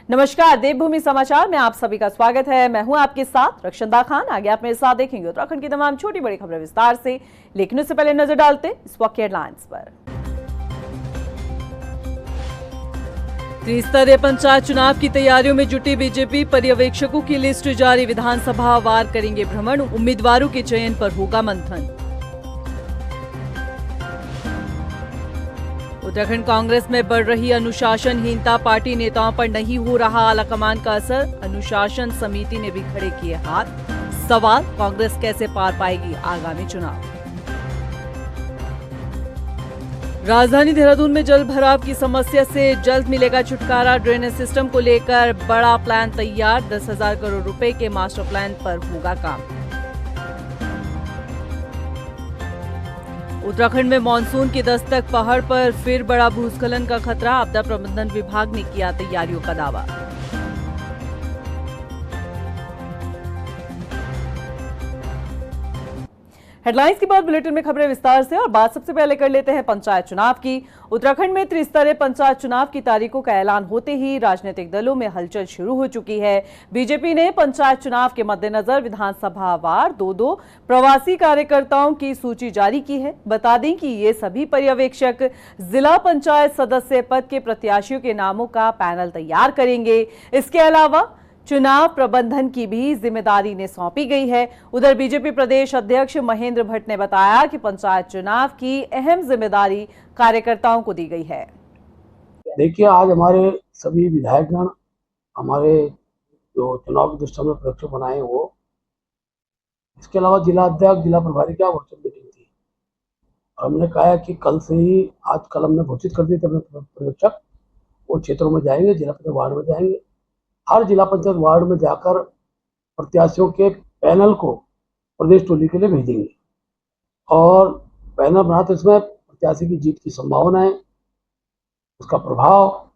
नमस्कार, देवभूमि समाचार में आप सभी का स्वागत है। मैं हूं आपके साथ रक्षंदा खान। आगे आप मेरे साथ देखेंगे उत्तराखंड की तमाम छोटी बड़ी खबरें विस्तार से, लेकिन उससे पहले नजर डालते इस वक्त की हेडलाइंस पर। त्रिस्तरीय पंचायत चुनाव की तैयारियों में जुटी बीजेपी, पर्यवेक्षकों की लिस्ट जारी, विधानसभा वार करेंगे भ्रमण, उम्मीदवारों के चयन पर होगा मंथन। उत्तराखंड कांग्रेस में बढ़ रही अनुशासनहीनता, पार्टी नेताओं पर नहीं हो रहा आलाकमान का असर, अनुशासन समिति ने भी खड़े किए हाथ। सवाल, कांग्रेस कैसे पार पाएगी आगामी चुनाव। राजधानी देहरादून में जल भराव की समस्या से जल्द मिलेगा छुटकारा, ड्रेनेज सिस्टम को लेकर बड़ा प्लान तैयार, 10,000 करोड़ रुपए के मास्टर प्लान पर होगा काम। उत्तराखंड में मानसून की दस्तक, पहाड़ पर फिर बड़ा भूस्खलन का खतरा, आपदा प्रबंधन विभाग ने किया तैयारियों का दावा। हेडलाइंस के बाद बुलेटिन में खबरें विस्तार से, और बात सबसे पहले कर लेते हैं पंचायत चुनाव की। उत्तराखंड में त्रिस्तरीय पंचायत चुनाव की तारीखों का ऐलान होते ही राजनीतिक दलों में हलचल शुरू हो चुकी है। बीजेपी ने पंचायत चुनाव के मद्देनजर विधानसभा वार दो प्रवासी कार्यकर्ताओं की सूची जारी की है। बता दें कि ये सभी पर्यवेक्षक जिला पंचायत सदस्य पद के प्रत्याशियों के नामों का पैनल तैयार करेंगे। इसके अलावा चुनाव प्रबंधन की भी जिम्मेदारी ने सौंपी गई है। उधर बीजेपी प्रदेश अध्यक्ष महेंद्र भट्ट ने बताया कि पंचायत चुनाव की अहम जिम्मेदारी कार्यकर्ताओं को दी गई है। देखिए, आज हमारे सभी विधायकगण हमारे जो चुनाव की दृष्टि में पर्यवेक्षक बनाए वो, इसके अलावा जिला अध्यक्ष, जिला प्रभारी का वर्चुअल मीटिंग थी। हमने कहा कि कल से ही, आज कल हमने घोषित कर दिए थे अपने पर्यवेक्षक, वो क्षेत्रों में जाएंगे, जिला पंचायत वार्ड में जाएंगे। हर जिला पंचायत वार्ड में जाकर प्रत्याशियों के पैनल को प्रदेश टोली के लिए भेजेंगे और पैनल बनाते इसमें प्रत्याशी की जीत की संभावनाएं, उसका प्रभाव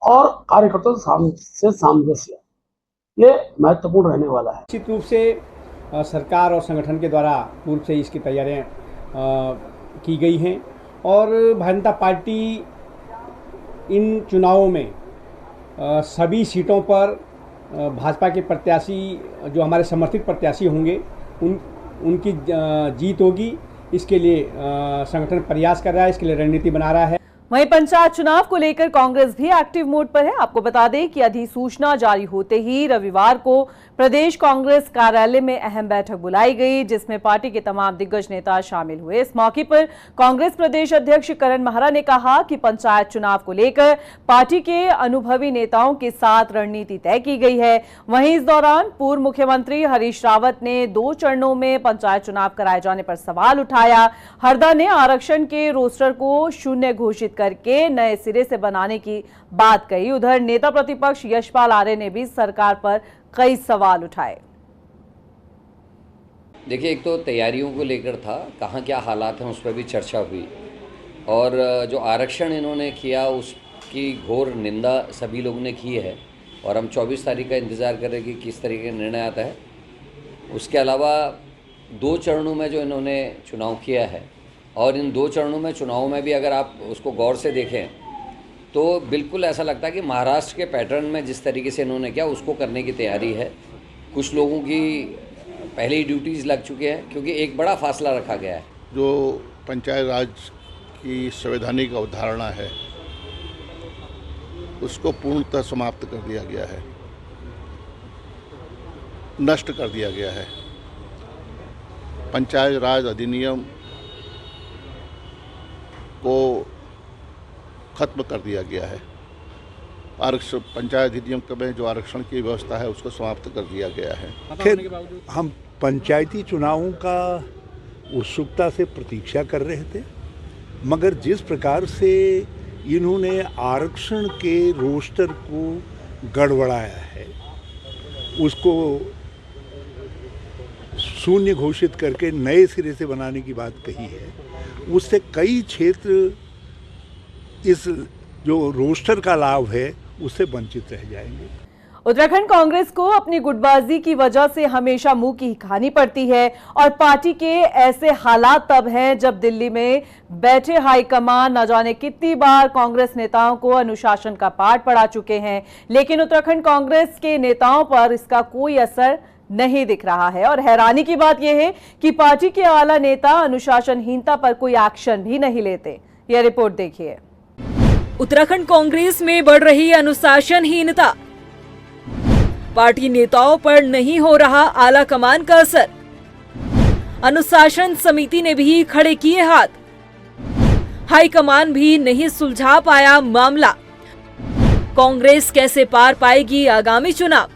और कार्यकर्ताओं से सामंजस्य, ये महत्वपूर्ण रहने वाला है। निश्चित रूप से सरकार और संगठन के द्वारा पूर्व से इसकी तैयारियां की गई हैं और भारतीय जनता पार्टी इन चुनावों में सभी सीटों पर भाजपा के प्रत्याशी, जो हमारे समर्थित प्रत्याशी होंगे, उनकी जीत होगी। इसके लिए संगठन प्रयास कर रहा है, इसके लिए रणनीति बना रहा है। वहीं पंचायत चुनाव को लेकर कांग्रेस भी एक्टिव मोड पर है। आपको बता दें कि अधिसूचना जारी होते ही रविवार को प्रदेश कांग्रेस कार्यालय में अहम बैठक बुलाई गई, जिसमें पार्टी के तमाम दिग्गज नेता शामिल हुए। इस मौके पर कांग्रेस प्रदेश अध्यक्ष करण महरा ने कहा कि पंचायत चुनाव को लेकर पार्टी के अनुभवी नेताओं के साथ रणनीति तय की गई है। वहीं इस दौरान पूर्व मुख्यमंत्री हरीश रावत ने 2 चरणों में पंचायत चुनाव कराए जाने पर सवाल उठाया। हरदा ने आरक्षण के रोस्टर को शून्य घोषित करके नए सिरे से बनाने की बात कही। उधर नेता प्रतिपक्ष यशपाल आर्य ने भी सरकार पर कई सवाल उठाए। देखिए, एक तो तैयारियों को लेकर था, कहाँ क्या हालात हैं उस पर भी चर्चा हुई, और जो आरक्षण इन्होंने किया उसकी घोर निंदा सभी लोगों ने की है, और हम 24 तारीख का इंतज़ार कर रहे हैं कि किस तरीके का निर्णय आता है। उसके अलावा 2 चरणों में जो इन्होंने चुनाव किया है, और इन 2 चरणों में चुनाव में भी अगर आप उसको गौर से देखें तो बिल्कुल ऐसा लगता है कि महाराष्ट्र के पैटर्न में जिस तरीके से इन्होंने किया उसको करने की तैयारी है। कुछ लोगों की पहले ही ड्यूटीज़ लग चुकी है, क्योंकि एक बड़ा फासला रखा गया है। जो पंचायत राज की संवैधानिक अवधारणा है उसको पूर्णतः समाप्त कर दिया गया है, नष्ट कर दिया गया है। पंचायत राज अधिनियम को खत्म कर दिया गया है। आरक्षण, पंचायत अधिनियम में जो आरक्षण की व्यवस्था है उसको समाप्त कर दिया गया है। खैर, हम पंचायती चुनावों का उत्सुकता से प्रतीक्षा कर रहे थे, मगर जिस प्रकार से इन्होंने आरक्षण के रोस्टर को गड़बड़ाया है, उसको शून्य घोषित करके नए सिरे से बनाने की बात कही है, उससे कई क्षेत्र इस जो रोस्टर का लाभ है उससे वंचित रह जाएंगे। उत्तराखंड कांग्रेस को अपनी गुटबाजी की वजह से हमेशा मुंह की खानी पड़ती है और पार्टी के ऐसे हालात तब हैं जब दिल्ली में बैठे हाईकमान न जाने कितनी बार कांग्रेस नेताओं को अनुशासन का पाठ पढ़ा चुके हैं, लेकिन उत्तराखंड कांग्रेस के नेताओं पर इसका कोई असर नहीं दिख रहा है। और हैरानी की बात यह है कि पार्टी के आला नेता अनुशासनहीनता पर कोई एक्शन भी नहीं लेते। यह रिपोर्ट देखिए। उत्तराखंड कांग्रेस में बढ़ रही अनुशासनहीनता, पार्टी नेताओं पर नहीं हो रहा आला कमान का असर, अनुशासन समिति ने भी खड़े किए हाथ, हाईकमान भी नहीं सुलझा पाया मामला। कांग्रेस कैसे पार पाएगी आगामी चुनाव?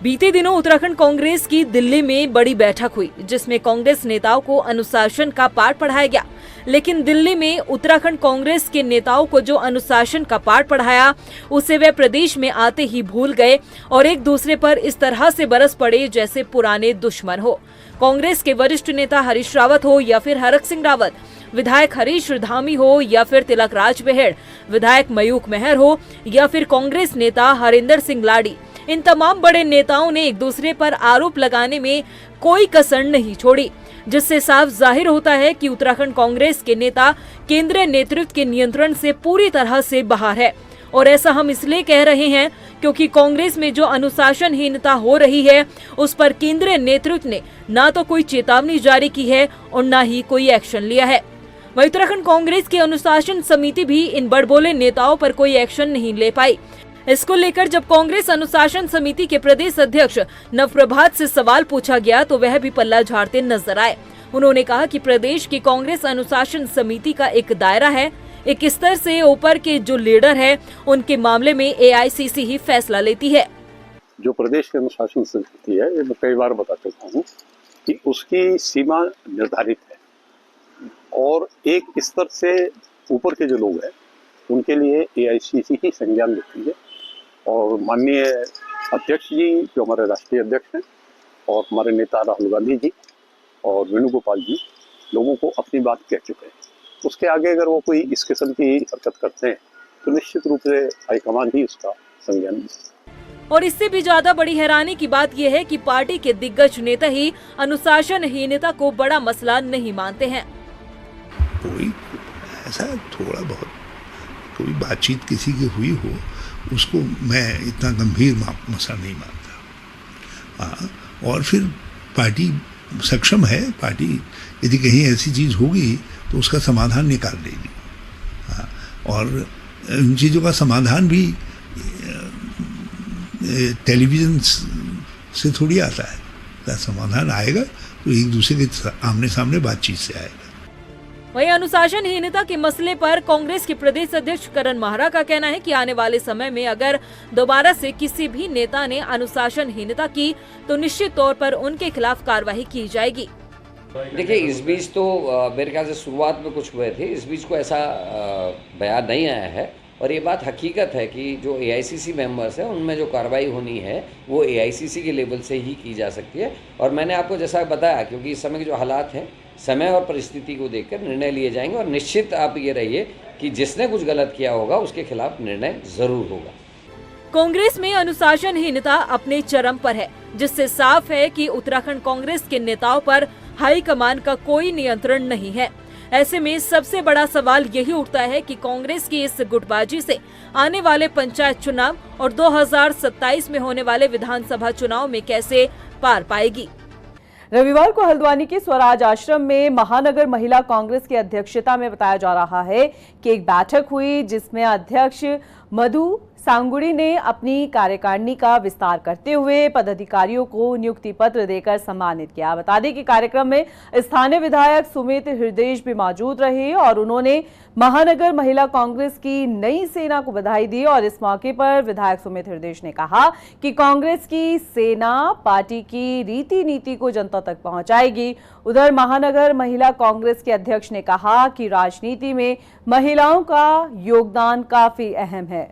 बीते दिनों उत्तराखंड कांग्रेस की दिल्ली में बड़ी बैठक हुई जिसमें कांग्रेस नेताओं को अनुशासन का पाठ पढ़ाया गया, लेकिन दिल्ली में उत्तराखंड कांग्रेस के नेताओं को जो अनुशासन का पाठ पढ़ाया उसे वे प्रदेश में आते ही भूल गए और एक दूसरे पर इस तरह से बरस पड़े जैसे पुराने दुश्मन हो। कांग्रेस के वरिष्ठ नेता हरीश रावत हो या फिर हरक सिंह रावत, विधायक हरीश धामी हो या फिर तिलक राज बेहड़, विधायक मयूख मेहर हो या फिर कांग्रेस नेता हरिंदर सिंह लाडी, इन तमाम बड़े नेताओं ने एक दूसरे पर आरोप लगाने में कोई कसर नहीं छोड़ी, जिससे साफ जाहिर होता है कि उत्तराखंड कांग्रेस के नेता केंद्रीय नेतृत्व के नियंत्रण से पूरी तरह से बाहर है। और ऐसा हम इसलिए कह रहे हैं क्योंकि कांग्रेस में जो अनुशासनहीनता हो रही है उस पर केंद्रीय नेतृत्व ने ना तो कोई चेतावनी जारी की है और न ही कोई एक्शन लिया है। वहीं उत्तराखंड कांग्रेस की अनुशासन समिति भी इन बड़बोले नेताओं पर कोई एक्शन नहीं ले पाई। इसको लेकर जब कांग्रेस अनुशासन समिति के प्रदेश अध्यक्ष नवप्रभात से सवाल पूछा गया तो वह भी पल्ला झाड़ते नजर आए। उन्होंने कहा कि प्रदेश की कांग्रेस अनुशासन समिति का एक दायरा है, एक स्तर से ऊपर के जो लीडर है उनके मामले में एआईसीसी ही फैसला लेती है। जो प्रदेश की अनुशासन समिति है, ये मैं कई बार बता चुका हूँ कि उसकी सीमा निर्धारित है और एक स्तर से ऊपर के जो लोग हैं उनके लिए एआईसीसी ही संज्ञान लेती है। और माननीय अध्यक्ष जी जो हमारे राष्ट्रीय अध्यक्ष हैं और हमारे नेता राहुल गांधी जी और वेणुगोपाल जी लोगों को अपनी बात कह चुके हैं। उसके आगे अगर वो कोई इस किस्म की हरकत करते हैं तो निश्चित रूप से हाईकमान ही उसका संज्ञान लेगी। और इससे भी ज्यादा बड़ी हैरानी की बात यह है कि पार्टी के दिग्गज नेता ही अनुशासनहीनता को बड़ा मसला नहीं मानते हैं। कोई ऐसा थोड़ा बहुत कोई बातचीत किसी की हुई हो उसको मैं इतना गंभीर मसला नहीं मानता। हाँ, और फिर पार्टी सक्षम है, पार्टी यदि कहीं ऐसी चीज़ होगी तो उसका समाधान निकाल देगी। हाँ, और इन चीज़ों का समाधान भी टेलीविज़न से थोड़ी आता है। का समाधान आएगा तो एक दूसरे के आमने सामने बातचीत से आएगा। वहीं अनुशासनहीनता के मसले पर कांग्रेस के प्रदेश अध्यक्ष करण माहरा का कहना है कि आने वाले समय में अगर दोबारा से किसी भी नेता ने अनुशासनहीनता की तो निश्चित तौर पर उनके खिलाफ कार्रवाई की जाएगी। देखिए, इस बीच तो मेरे ख्याल से शुरुआत में कुछ हुए थे, इस बीच को ऐसा बयान नहीं आया है। और ये बात हकीकत है कि जो एआईसीसी मेंबर्स हैं उनमें जो कार्रवाई होनी है वो एआईसीसी के लेवल से ही की जा सकती है। और मैंने आपको जैसा बताया, क्योंकि इस समय के जो हालात हैं समय और परिस्थिति को देखकर निर्णय लिए जाएंगे और निश्चित आप ये रहिए कि जिसने कुछ गलत किया होगा उसके खिलाफ निर्णय जरूर होगा। कांग्रेस में अनुशासनहीनता अपने चरम पर है, जिससे साफ है कि उत्तराखंड कांग्रेस के नेताओं पर हाईकमान का कोई नियंत्रण नहीं है। ऐसे में सबसे बड़ा सवाल यही उठता है कि कांग्रेस की इस गुटबाजी से आने वाले पंचायत चुनाव और 2027 में होने वाले विधानसभा चुनाव में कैसे पार पाएगी। रविवार को हल्द्वानी के स्वराज आश्रम में महानगर महिला कांग्रेस की अध्यक्षता में बताया जा रहा है कि एक बैठक हुई जिसमें अध्यक्ष मधु सांगुड़ी ने अपनी कार्यकारिणी का विस्तार करते हुए पदाधिकारियों को नियुक्ति पत्र देकर सम्मानित किया। बता दें कि कार्यक्रम में स्थानीय विधायक सुमित हृदय भी मौजूद रहे और उन्होंने महानगर महिला कांग्रेस की नई सेना को बधाई दी। और इस मौके पर विधायक सुमित हृदय ने कहा कि कांग्रेस की सेना पार्टी की रीति नीति को जनता तक पहुंचाएगी। उधर महानगर महिला कांग्रेस के अध्यक्ष ने कहा कि राजनीति में महिलाओं का योगदान काफी अहम है।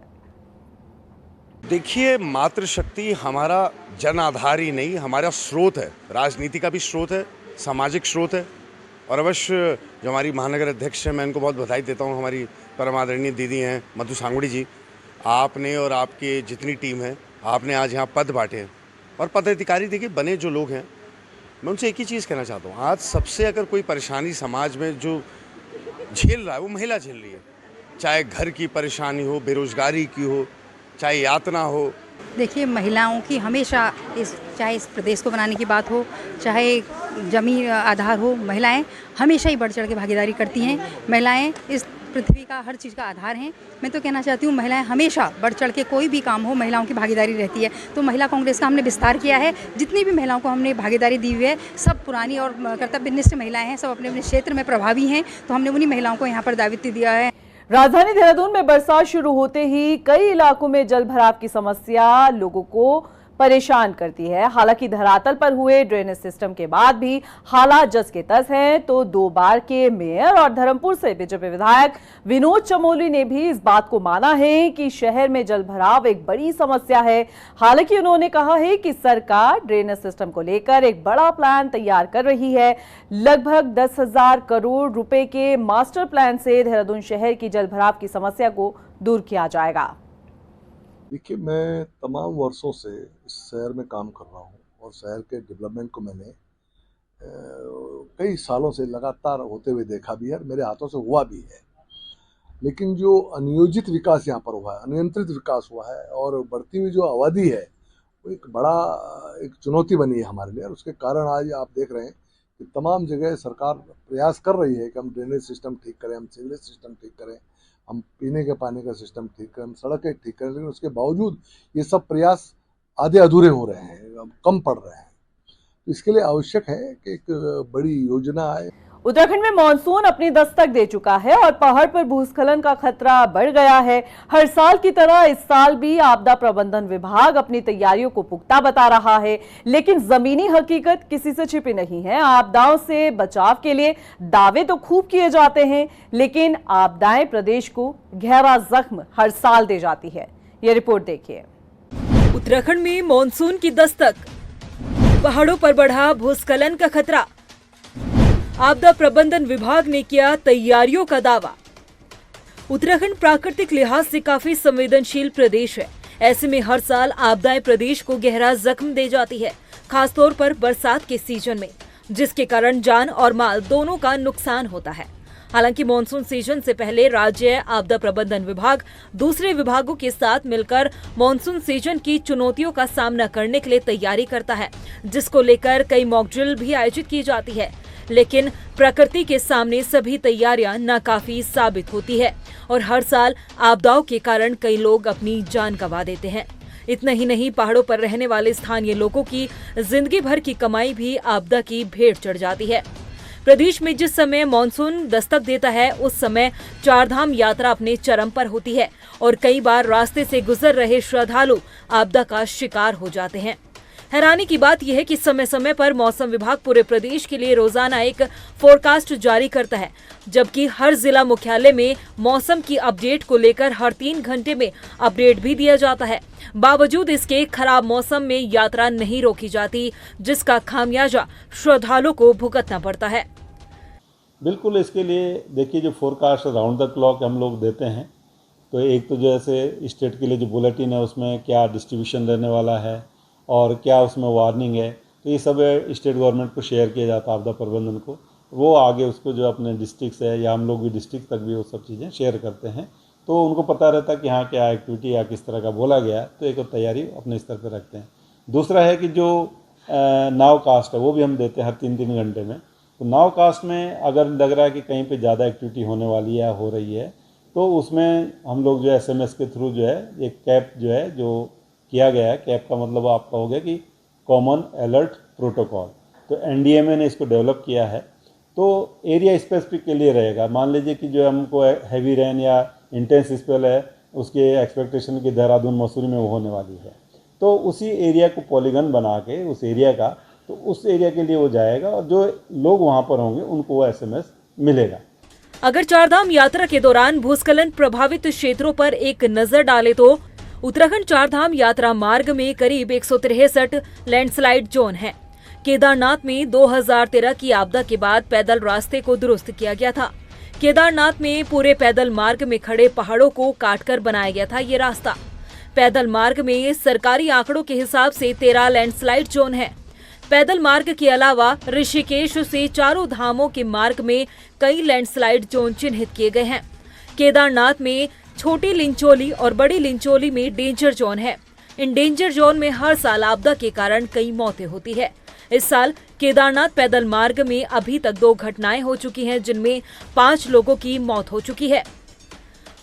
देखिए, मातृशक्ति हमारा जन आधार ही नहीं, हमारा स्रोत है, राजनीति का भी स्रोत है, सामाजिक स्रोत है। और अवश्य जो हमारी महानगर अध्यक्ष हैं, मैं इनको बहुत बधाई देता हूँ। हमारी परम आदरणीय दीदी हैं मधु सांगुड़ी जी, आपने और आपके जितनी टीम है, आपने आज यहाँ पद बांटे हैं और पदाधिकारी देखिए बने जो लोग हैं, मैं उनसे एक ही चीज़ कहना चाहता हूँ, आज सबसे अगर कोई परेशानी समाज में जो झेल रहा है वो महिला झेल रही है। चाहे घर की परेशानी हो, बेरोजगारी की हो, चाहे यातना हो। देखिए, महिलाओं की हमेशा चाहे इस प्रदेश को बनाने की बात हो, चाहे जमीन आधार हो, महिलाएं हमेशा ही बढ़ चढ़ के भागीदारी करती हैं। महिलाएं इस पृथ्वी का हर चीज़ का आधार हैं। मैं तो कहना चाहती हूँ महिलाएं हमेशा बढ़ चढ़ के कोई भी काम हो, महिलाओं की भागीदारी रहती है। तो महिला कांग्रेस का हमने विस्तार किया है। जितनी भी महिलाओं को हमने भागीदारी दी हुई है, सब पुरानी और कर्तव्यनिष्ठ महिलाएं हैं, सब अपने अपने क्षेत्र में प्रभावी हैं। तो हमने उन्हीं महिलाओं को यहाँ पर दायित्व दिया है। राजधानी देहरादून में बरसात शुरू होते ही कई इलाकों में जलभराव की समस्या लोगों को परेशान करती है। हालांकि धरातल पर हुए ड्रेनेज सिस्टम के बाद भी हालात जस के तस हैं। तो 2 बार के मेयर और धर्मपुर से बीजेपी विधायक विनोद चमोली ने भी इस बात को माना है कि शहर में जलभराव एक बड़ी समस्या है। हालांकि उन्होंने कहा है कि सरकार ड्रेनेज सिस्टम को लेकर एक बड़ा प्लान तैयार कर रही है। लगभग 10,000 करोड़ रुपए के मास्टर प्लान से देहरादून शहर की जलभराव की समस्या को दूर किया जाएगा। देखिए, मैं तमाम वर्षों से इस शहर में काम कर रहा हूँ और शहर के डेवलपमेंट को मैंने कई सालों से लगातार होते हुए देखा भी है, मेरे हाथों से हुआ भी है। लेकिन जो अनियोजित विकास यहाँ पर हुआ है, अनियंत्रित विकास हुआ है और बढ़ती हुई जो आबादी है वो एक चुनौती बनी है हमारे लिए। और उसके कारण आज आप देख रहे हैं कि तमाम जगह सरकार प्रयास कर रही है कि हम ड्रेनेज सिस्टम ठीक करें, हम सीवरेज सिस्टम ठीक करें, हम पीने के पानी का सिस्टम ठीक करें, हम सड़कें ठीक करें। लेकिन उसके बावजूद ये सब प्रयास आधे अधूरे हो रहे हैं, कम पड़ रहे हैं। तो इसके लिए आवश्यक है कि एक बड़ी योजना आए। उत्तराखंड में मानसून अपनी दस्तक दे चुका है और पहाड़ पर भूस्खलन का खतरा बढ़ गया है। हर साल की तरह इस साल भी आपदा प्रबंधन विभाग अपनी तैयारियों को पुख्ता बता रहा है, लेकिन जमीनी हकीकत किसी से छिपी नहीं है। आपदाओं से बचाव के लिए दावे तो खूब किए जाते हैं, लेकिन आपदाएं प्रदेश को गहरा जख्म हर साल दे जाती है। ये रिपोर्ट देखिए। उत्तराखंड में मानसून की दस्तक, पहाड़ों पर बढ़ा भूस्खलन का खतरा, आपदा प्रबंधन विभाग ने किया तैयारियों का दावा। उत्तराखंड प्राकृतिक लिहाज से काफी संवेदनशील प्रदेश है। ऐसे में हर साल आपदाएं प्रदेश को गहरा जख्म दे जाती है, खासतौर पर बरसात के सीजन में, जिसके कारण जान और माल दोनों का नुकसान होता है। हालांकि मानसून सीजन से पहले राज्य आपदा प्रबंधन विभाग दूसरे विभागों के साथ मिलकर मानसून सीजन की चुनौतियों का सामना करने के लिए तैयारी करता है, जिसको लेकर कई मॉक ड्रिल भी आयोजित की जाती है। लेकिन प्रकृति के सामने सभी तैयारियां नाकाफी साबित होती है और हर साल आपदाओं के कारण कई लोग अपनी जान गंवा देते हैं। इतना ही नहीं, पहाड़ों पर रहने वाले स्थानीय लोगों की जिंदगी भर की कमाई भी आपदा की भेंट चढ़ जाती है। प्रदेश में जिस समय मानसून दस्तक देता है, उस समय चारधाम यात्रा अपने चरम पर होती है और कई बार रास्ते से गुजर रहे श्रद्धालु आपदा का शिकार हो जाते हैं। हैरानी की बात यह है कि समय समय पर मौसम विभाग पूरे प्रदेश के लिए रोजाना एक फोरकास्ट जारी करता है, जबकि हर जिला मुख्यालय में मौसम की अपडेट को लेकर हर 3 घंटे में अपडेट भी दिया जाता है। बावजूद इसके खराब मौसम में यात्रा नहीं रोकी जाती, जिसका खामियाजा श्रद्धालुओं को भुगतना पड़ता है। बिल्कुल, इसके लिए देखिए जो फोरकास्ट राउंड द क्लॉक हम लोग देते हैं, तो एक तो जैसे स्टेट के लिए जो बुलेटिन है उसमें क्या डिस्ट्रीब्यूशन रहने वाला है और क्या उसमें वार्निंग है, तो ये सब स्टेट गवर्नमेंट को शेयर किया जाता है आपदा प्रबंधन को। वो आगे उसको जो अपने डिस्ट्रिक्ट है या हम लोग भी डिस्ट्रिक्ट तक भी वो सब चीज़ें शेयर करते हैं, तो उनको पता रहता है कि हाँ क्या एक्टिविटी या किस तरह का बोला गया है, तो एक तैयारी अपने स्तर पर रखते हैं। दूसरा है कि जो नाव कास्ट है वो भी हम देते हैं हर 3-3 घंटे में। तो नाव कास्ट में अगर लग रहा है कि कहीं पे ज़्यादा एक्टिविटी होने वाली है, हो रही है, तो उसमें हम लोग जो है SMS के थ्रू जो है एक कैप जो है जो किया गया है। कैप का मतलब आपका हो गया कि कॉमन अलर्ट प्रोटोकॉल, तो NDMA ने इसको डेवलप किया है। तो एरिया स्पेसिफिक के लिए रहेगा। मान लीजिए कि जो हमको हैवी रेन या इंटेंस स्पेल है, उसके एक्सपेक्टेशन की देहरादून मसूरी में वो होने वाली है, तो उसी एरिया को पॉलीगन बना के उस एरिया का, तो उस एरिया के लिए वो जाएगा और जो लोग वहाँ पर होंगे उनको वो SMS मिलेगा। अगर चारधाम यात्रा के दौरान भूस्खलन प्रभावित क्षेत्रों पर एक नजर डाले तो उत्तराखंड चारधाम यात्रा मार्ग में करीब 163 लैंडस्लाइड जोन हैं। केदारनाथ में 2013 की आपदा के बाद पैदल रास्ते को दुरुस्त किया गया था। केदारनाथ में पूरे पैदल मार्ग में खड़े पहाड़ों को काटकर बनाया गया था ये रास्ता। पैदल मार्ग में सरकारी आंकड़ों के हिसाब से 13 लैंडस्लाइड जोन है। पैदल मार्ग के अलावा ऋषिकेश से चारों धामों के मार्ग में कई लैंडस्लाइड जोन चिन्हित किए गए हैं। केदारनाथ में छोटी लिंचोली और बड़ी लिंचोली में डेंजर जोन है। इन डेंजर जोन में हर साल आपदा के कारण कई मौतें होती है। इस साल केदारनाथ पैदल मार्ग में अभी तक 2 घटनाएं हो चुकी हैं, जिनमें 5 लोगों की मौत हो चुकी है।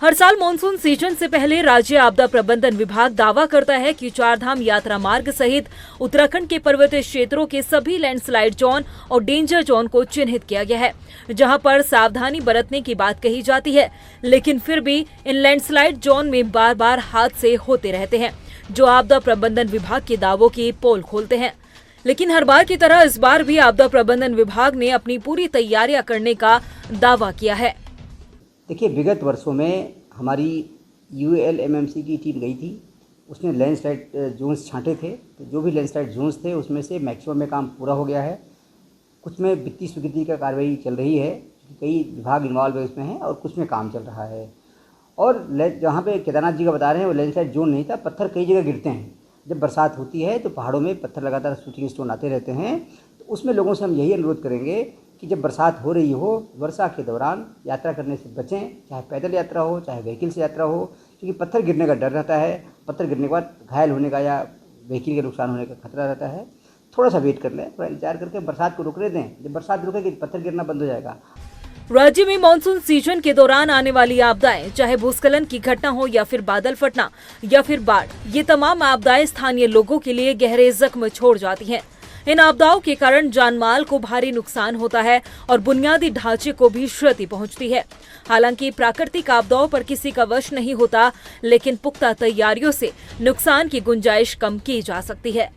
हर साल मानसून सीजन से पहले राज्य आपदा प्रबंधन विभाग दावा करता है कि चारधाम यात्रा मार्ग सहित उत्तराखंड के पर्वतीय क्षेत्रों के सभी लैंडस्लाइड जोन और डेंजर जोन को चिन्हित किया गया है, जहां पर सावधानी बरतने की बात कही जाती है। लेकिन फिर भी इन लैंडस्लाइड जोन में बार बार हादसे होते रहते हैं, जो आपदा प्रबंधन विभाग के दावों की पोल खोलते हैं। लेकिन हर बार की तरह इस बार भी आपदा प्रबंधन विभाग ने अपनी पूरी तैयारियां करने का दावा किया है। देखिए, विगत वर्षों में हमारी ULMMC की टीम गई थी, उसने लैंडस्लाइड जोन्स छांटे थे। तो जो भी लैंडस्लाइड जोन्स थे उसमें से मैक्सिमम में काम पूरा हो गया है। कुछ में वित्तीय स्वीकृति का कार्रवाई चल रही है, कई विभाग इन्वॉल्व है उसमें हैं, और कुछ में काम चल रहा है। और जहाँ पे केदारनाथ जी का बता रहे हैं वो लैंडस्लाइड जोन नहीं था, पत्थर कई जगह गिरते हैं। जब बरसात होती है तो पहाड़ों में पत्थर लगातार शूटिंग स्टोन आते रहते हैं। तो उसमें लोगों से हम यही अनुरोध करेंगे कि जब बरसात हो रही हो, वर्षा के दौरान यात्रा करने से बचें, चाहे पैदल यात्रा हो चाहे व्हीकल से यात्रा हो, क्योंकि पत्थर गिरने का डर रहता है। पत्थर गिरने के बाद घायल होने का या व्हीकल के नुकसान होने का खतरा रहता है। थोड़ा सा वेट कर लें, थोड़ा इंतजार करके बरसात को रुकने दें। जब बरसात रुकेगी पत्थर गिरना बंद हो जाएगा। राज्य में मानसून सीजन के दौरान आने वाली आपदाएं, चाहे भूस्खलन की घटना हो या फिर बादल फटना या फिर बाढ़, ये तमाम आपदाएं स्थानीय लोगों के लिए गहरे जख्म छोड़ जाती हैं। इन आपदाओं के कारण जानमाल को भारी नुकसान होता है और बुनियादी ढांचे को भी क्षति पहुंचती है। हालांकि प्राकृतिक आपदाओं पर किसी का वश नहीं होता, लेकिन पुख्ता तैयारियों से नुकसान की गुंजाइश कम की जा सकती है।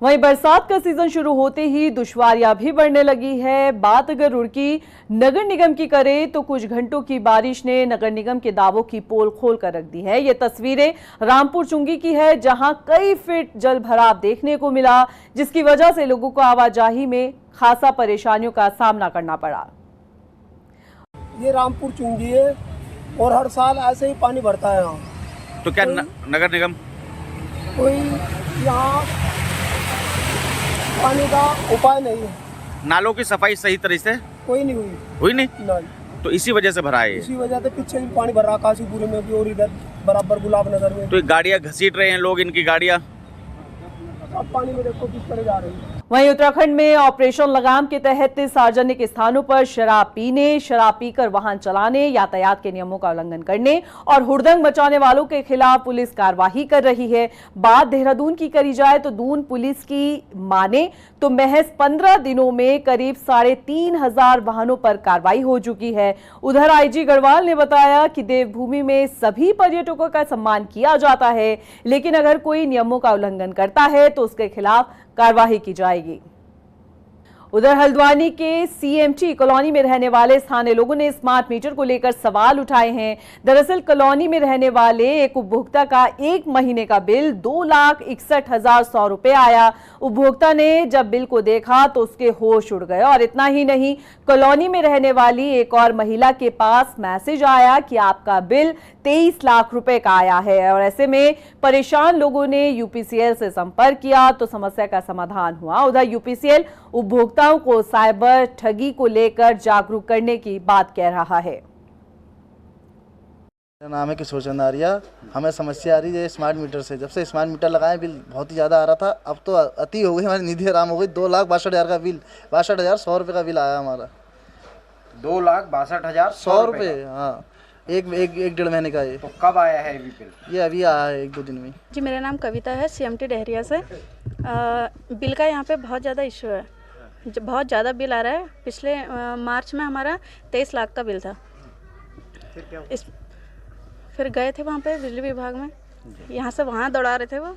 वहीं बरसात का सीजन शुरू होते ही दुश्वारियां भी बढ़ने लगी है। बात अगर रुड़की नगर निगम की करें तो कुछ घंटों की बारिश ने नगर निगम के दावों की पोल खोल कर रख दी है। ये तस्वीरें रामपुर चुंगी की है, जहां कई फीट जल भराव देखने को मिला, जिसकी वजह से लोगों को आवाजाही में खासा परेशानियों का सामना करना पड़ा। ये रामपुर चुंगी है और हर साल ऐसे ही पानी भरता है यहाँ। तो क्या नगर निगम कोई यहाँ पानी का उपाय नहीं है? नालों की सफाई सही तरह से कोई नहीं हुई नहीं? नहीं। तो इसी वजह से भरा है। इसी वजह से पीछे भी पानी भर रहा, काशीपुरी में भी और इधर बराबर गुलाब नगर में। तो गाड़ियां घसीट रहे हैं लोग, इनकी गाड़ियां अब पानी में देखो किस तरह जा रही है। वहीं उत्तराखंड में ऑपरेशन लगाम के तहत सार्वजनिक स्थानों पर शराब पीने, शराब पीकर वाहन चलाने, यातायात के नियमों का उल्लंघन करने और हुड़दंग मचाने वालों के खिलाफ पुलिस कार्रवाई कर रही है। बात देहरादून की करी जाए तो दून पुलिस की माने तो महज 15 दिनों में करीब 3,500 वाहनों पर कार्रवाई हो चुकी है। उधर IG गढ़वाल ने बताया कि देवभूमि में सभी पर्यटकों का सम्मान किया जाता है, लेकिन अगर कोई नियमों का उल्लंघन करता है तो उसके खिलाफ कार्रवाई की जाएगी। उधर हल्द्वानी के CMT कॉलोनी में रहने वाले स्थानीय लोगों ने स्मार्ट मीटर को लेकर सवाल उठाए हैं। दरअसल कॉलोनी में रहने वाले एक उपभोक्ता का 1 महीने का बिल 2,61,100 रुपए आया। उपभोक्ता ने जब बिल को देखा तो उसके होश उड़ गए। और इतना ही नहीं, कॉलोनी में रहने वाली एक और महिला के पास मैसेज आया कि आपका बिल 23 लाख रुपए का आया है। और ऐसे में परेशान लोगों ने UPCL से संपर्क किया तो समस्या का समाधान हुआ। उधर UPCL उपभोक्ताओं को साइबर ठगी को लेकर जागरूक करने की बात कह रहा है। मेरा नाम है किशोर चंदारिया। हमें समस्या आ रही है स्मार्ट मीटर से। जब से स्मार्ट मीटर लगाए बिल बहुत ही ज़्यादा आ रहा था, अब तो अति हो गई, हमारी निधि हराम हो गई। 2,62,000 का बिल, 62,100 रुपये का बिल आया हमारा। 2,62,100 रुपये, हाँ, एक 1.5 महीने का। ये तो कब आया है बिल? ये अभी आया है 1-2 दिन में। जी, मेरा नाम कविता है, CMT डहरिया से। बिल का यहाँ पे बहुत ज़्यादा इशू है, बहुत ज़्यादा बिल आ रहा है। पिछले मार्च में हमारा 23 लाख का बिल था। फिर गए थे वहाँ पे बिजली विभाग में, यहाँ से वहाँ दौड़ा रहे थे वो।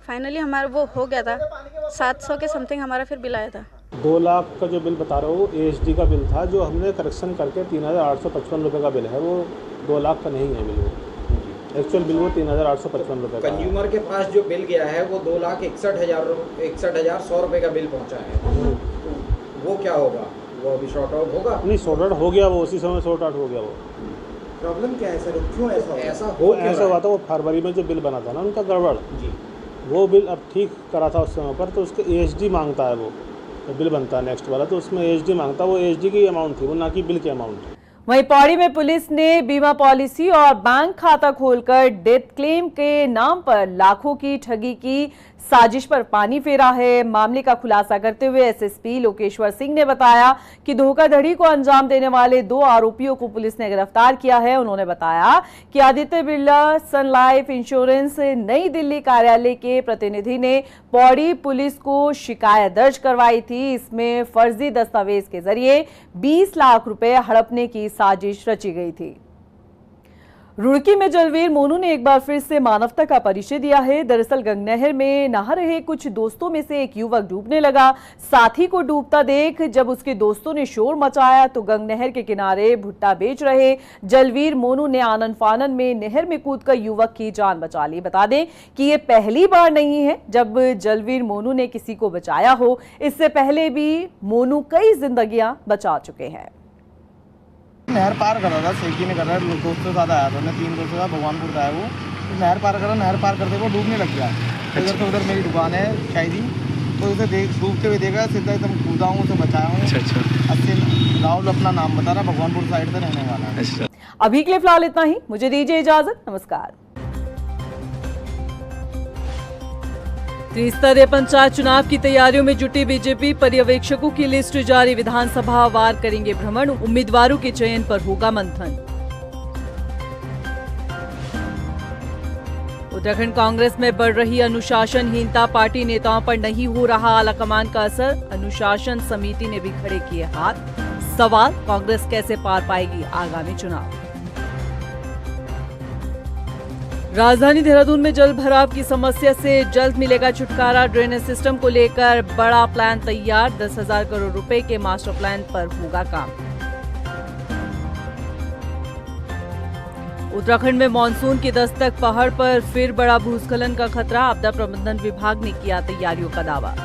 फाइनली हमारा वो हो गया था, 700 के समथिंग हमारा फिर बिल आया था। 2 लाख का जो बिल बता रहा हूँ ASD का बिल था, जो हमने करेक्शन करके 3,855 रुपये का बिल है। वो 2 लाख का नहीं है बिल, वो एक्चुअल बिल वो 3,855 रुपये का। कंज्यूमर के पास जो बिल गया है वो 2,61,100 रुपये का बिल पहुँचा है। वो क्या होगा? वो अभी शॉर्ट आउट होगा? नहीं, शॉर्ट आउट हो गया, वो उसी समय शॉर्ट आउट हो गया। वो प्रॉब्लम क्या है सर, क्यों ऐसा हुआ था? वो फरवरी में जो बिल बना था ना उनका गड़बड़ जी, वो बिल अब ठीक करा था उस समय पर, तो उसके ASD मांगता है। वो तो बिल बनता है नेक्स्ट वाला, तो उसमें ASD मांगता, वो ASD की अमाउंट थी, वो ना कि बिल की अमाउंट। वहीं पौड़ी में पुलिस ने बीमा पॉलिसी और बैंक खाता खोलकर डेथ क्लेम के नाम पर लाखों की ठगी की साजिश पर पानी फेरा है। मामले का खुलासा करते हुए SSP लोकेश्वर सिंह ने बताया कि धोखाधड़ी को अंजाम देने वाले 2 आरोपियों को पुलिस ने गिरफ्तार किया है। उन्होंने बताया कि आदित्य बिरला सन लाइफ इंश्योरेंस नई दिल्ली कार्यालय के प्रतिनिधि ने पौड़ी पुलिस को शिकायत दर्ज करवाई थी। इसमें फर्जी दस्तावेज के जरिए 20 लाख रुपए हड़पने की साजिश रची गई थी। रुड़की में जलवीर मोनू ने एक बार फिर से मानवता का परिचय दिया है। दरअसल गंगनहर में नहा रहे कुछ दोस्तों में से एक युवक डूबने लगा। साथी को डूबता देख जब उसके दोस्तों ने शोर मचाया तो गंगनहर के किनारे भुट्टा बेच रहे जलवीर मोनू ने आनन फानन में नहर में कूदकर युवक की जान बचा ली। बता दें कि ये पहली बार नहीं है जब जलवीर मोनू ने किसी को बचाया हो। इससे पहले भी मोनू कई जिंदगियां बचा चुके हैं। नहर पार कर रहा था, सेकी में कर रहा है, दोस्तों के साथ आया था, मैं 3 दोस्तों का भगवानपुर का है वो, तो नहर पार कर रहा, नहर पार करते वो डूबने लग गया। इधर तो उधर मेरी दुकान है शायदी, तो उसे डूबते हुए देखा, सीधा एकदम कूदा हूँ, उसे बचाया हूँ। अच्छा। राहुल अपना नाम बता रहा, भगवानपुर साइड से रहने वाला है। अभी के लिए फिलहाल इतना ही, मुझे दीजिए इजाजत, नमस्कार। त्रिस्तरीय पंचायत चुनाव की तैयारियों में जुटी बीजेपी पर्यवेक्षकों की लिस्ट जारी। विधानसभा वार करेंगे भ्रमण, उम्मीदवारों के चयन पर होगा मंथन। उत्तराखंड कांग्रेस में बढ़ रही अनुशासनहीनता, पार्टी नेताओं पर नहीं हो रहा आलाकमान का असर। अनुशासन समिति ने भी खड़े किए हाथ। सवाल, कांग्रेस कैसे पार पाएगी आगामी चुनाव। राजधानी देहरादून में जल भराव की समस्या से जल्द मिलेगा छुटकारा। ड्रेनेज सिस्टम को लेकर बड़ा प्लान तैयार। 10,000 करोड़ रुपए के मास्टर प्लान पर होगा काम। उत्तराखंड में मानसून की दस्तक, पहाड़ पर फिर बड़ा भूस्खलन का खतरा। आपदा प्रबंधन विभाग ने किया तैयारियों का दावा।